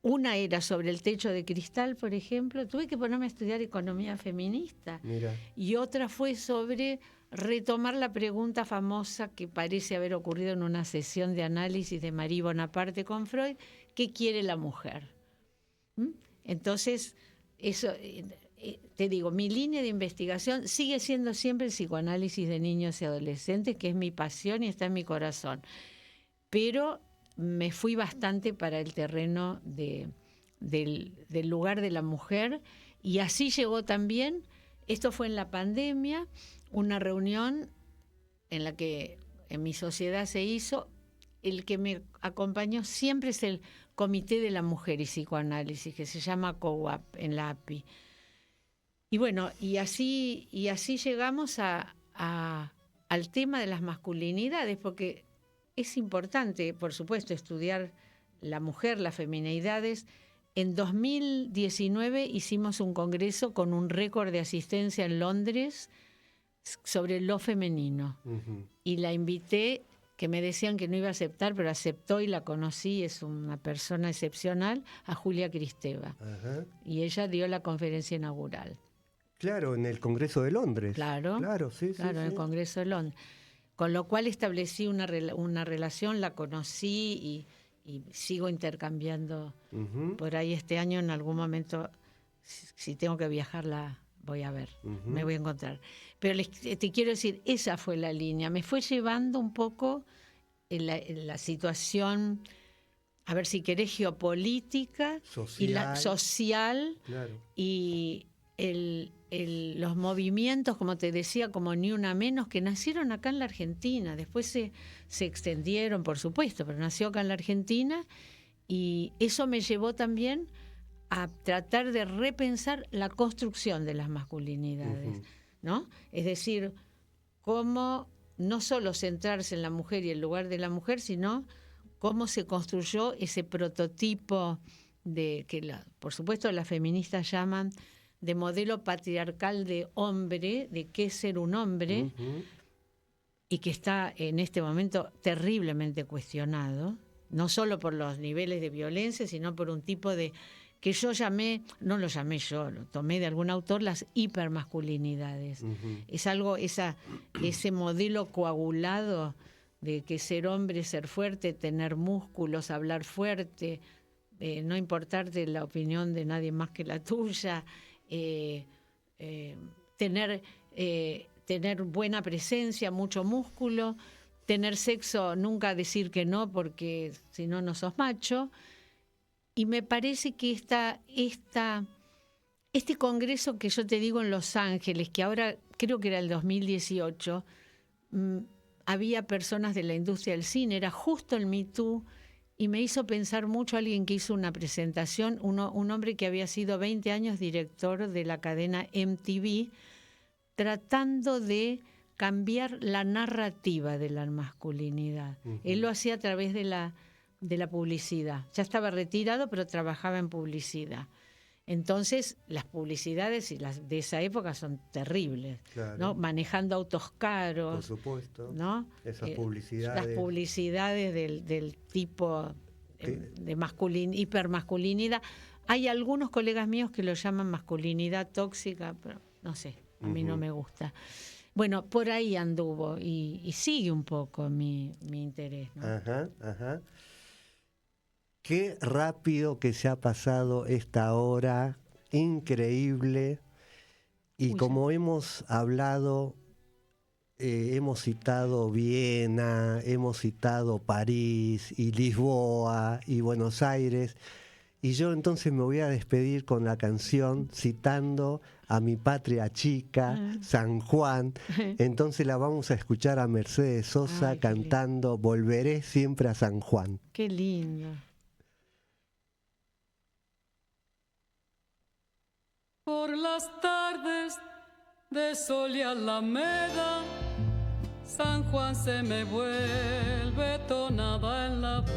Una era sobre el techo de cristal, por ejemplo. Tuve que ponerme a estudiar economía feminista. Mira. Y otra fue sobre retomar la pregunta famosa que parece haber ocurrido en una sesión de análisis de Marie Bonaparte con Freud: ¿qué quiere la mujer? Entonces, eso, te digo, mi línea de investigación sigue siendo siempre el psicoanálisis de niños y adolescentes, que es mi pasión y está en mi corazón. Pero me fui bastante para el terreno del lugar de la mujer, y así llegó también, esto fue en la pandemia, una reunión en la que en mi sociedad se hizo. El que me acompañó siempre es el Comité de la Mujer y Psicoanálisis, que se llama COWAP en la API. Y bueno, y así llegamos al tema de las masculinidades, porque es importante, por supuesto, estudiar la mujer, las feminidades. En 2019 hicimos un congreso con un récord de asistencia en Londres sobre lo femenino. Y la invité, que me decían que no iba a aceptar, pero aceptó y la conocí, es una persona excepcional, a Julia Kristeva. Ajá. Y ella dio la conferencia inaugural. Claro, en el Congreso de Londres. Claro, sí, en el Congreso de Londres. Con lo cual establecí una relación, la conocí y sigo intercambiando. Por ahí este año, en algún momento, si tengo que viajar, la voy a ver, me voy a encontrar. Pero te quiero decir, esa fue la línea. Me fue llevando un poco en la situación, a ver si querés, geopolítica, social, y los movimientos, como te decía, como Ni Una Menos, que nacieron acá en la Argentina. Después se extendieron, por supuesto, pero nació acá en la Argentina, y eso me llevó también a tratar de repensar la construcción de las masculinidades, ¿no? Es decir, cómo no solo centrarse en la mujer y el lugar de la mujer, sino cómo se construyó ese prototipo de que, por supuesto, las feministas llaman de modelo patriarcal de hombre, de qué es ser un hombre, y que está en este momento terriblemente cuestionado, no solo por los niveles de violencia, sino por un tipo de, que yo llamé, no lo llamé yo, lo tomé de algún autor, las hipermasculinidades. Es algo, ese modelo coagulado de que ser hombre, ser fuerte, tener músculos, hablar fuerte, no importarte la opinión de nadie más que la tuya, tener buena presencia, mucho músculo, tener sexo, nunca decir que no, porque si no, no sos macho. Y me parece que este congreso que yo te digo en Los Ángeles, que ahora creo que era el 2018, había personas de la industria del cine, era justo el Me Too, y me hizo pensar mucho alguien que hizo una presentación, un hombre que había sido 20 años director de la cadena MTV, tratando de cambiar la narrativa de la masculinidad. Él lo hacía a través de la publicidad. Ya estaba retirado, pero trabajaba en publicidad. Entonces, las publicidades y las de esa época son terribles, claro, ¿no? Manejando autos caros. Por supuesto, ¿no? Esas publicidades. Las publicidades del tipo de hipermasculinidad. Hay algunos colegas míos que lo llaman masculinidad tóxica, pero no sé, a mí no me gusta. Bueno, por ahí anduvo y sigue un poco mi interés, ¿no? Ajá. Qué rápido que se ha pasado esta hora, increíble. Y como hemos hablado, hemos citado Viena, hemos citado París y Lisboa y Buenos Aires. Y yo entonces me voy a despedir con la canción citando a mi patria chica, San Juan. Entonces la vamos a escuchar a Mercedes Sosa cantando Volveré siempre a San Juan. Qué lindo. Por las tardes de sol y alameda, San Juan se me vuelve tonada en la voz,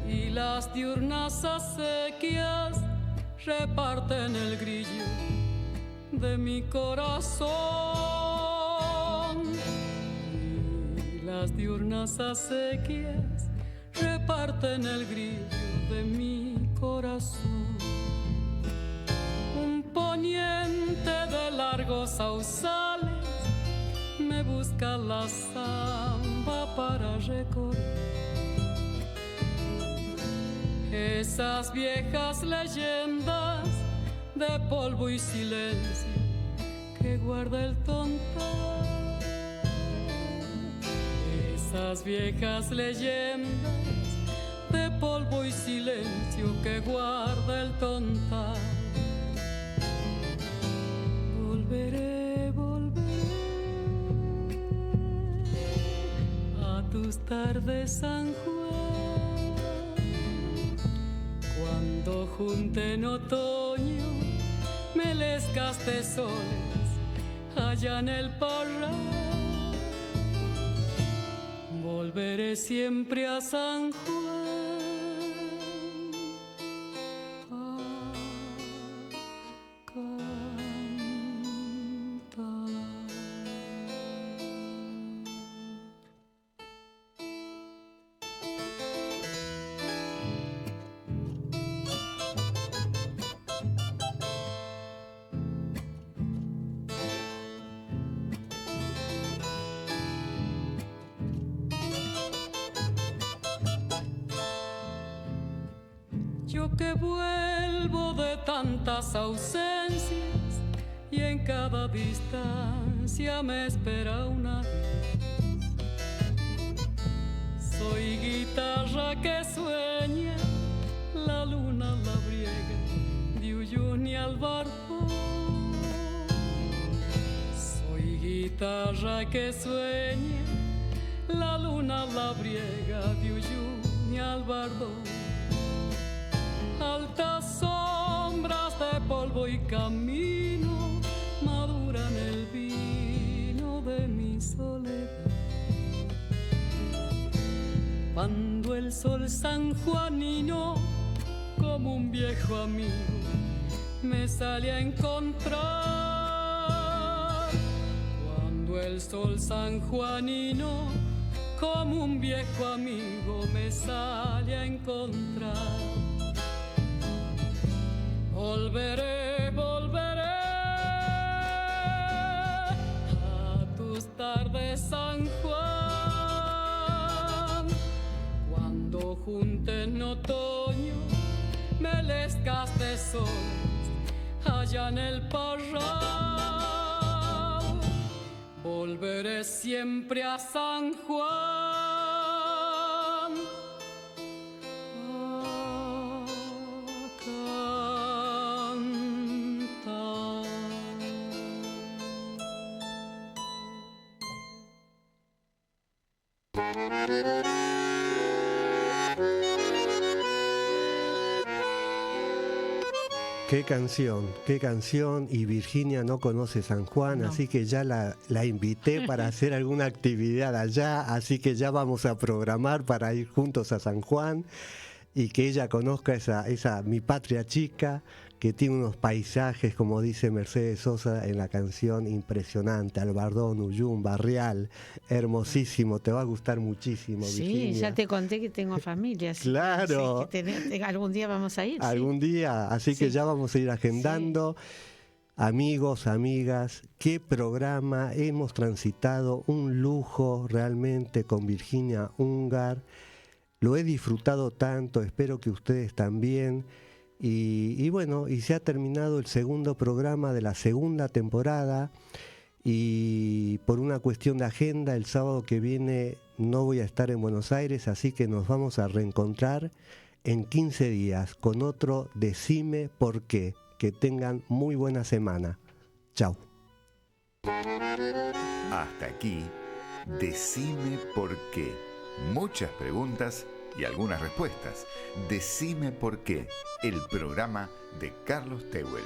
y las diurnas acequias reparten el grillo de mi corazón, y las diurnas acequias reparten el grillo de mi corazón. Un poniente de largos sausales me busca la samba para recorrer esas viejas leyendas de polvo y silencio que guarda el tontal. Esas viejas leyendas de polvo y silencio que guarda el tontal. Volveré a tus tardes, San Juan, cuando junte en otoño melescas de soles allá en el parral. Volveré siempre a San Juan. Yo que vuelvo de tantas ausencias y en cada distancia me espera una vez. Soy guitarra que sueña, la luna labriega guitarra que sueñe la luna labriega de Uyuni al bardo. Altas sombras de polvo y camino maduran el vino de mi soledad. Cuando el sol sanjuanino, como un viejo amigo, me sale a encontrar. Cuando el sol sanjuanino, como un viejo amigo, me sale a encontrar. Volveré, volveré a tus tardes, San Juan, cuando junte en otoño melescas de sol allá en el parral. Volveré siempre a San Juan a cantar. Qué canción, y Virginia no conoce San Juan, No. Así que ya la invité para hacer alguna actividad allá, así que ya vamos a programar para ir juntos a San Juan y que ella conozca esa mi patria chica, que tiene unos paisajes, como dice Mercedes Sosa en la canción, impresionante, Albardón, Uyún, Barrial, hermosísimo, te va a gustar muchísimo, Sí, Virginia. ya te conté que tengo familia. Así Claro. que algún día vamos a ir. Algún día, así que Sí. ya vamos a ir agendando. Amigos, amigas, qué programa, hemos transitado un lujo realmente con Virginia Ungar. Lo he disfrutado tanto, espero que ustedes también. Y bueno, y se ha terminado el segundo programa de la segunda temporada. Y por una cuestión de agenda, el sábado que viene no voy a estar en Buenos Aires, así que nos vamos a reencontrar en 15 días con otro Decime por qué. Que tengan muy buena semana. Chao. Hasta aquí, Decime por qué. Muchas preguntas y algunas respuestas. Decime por qué, el programa de Carlos Tehuel.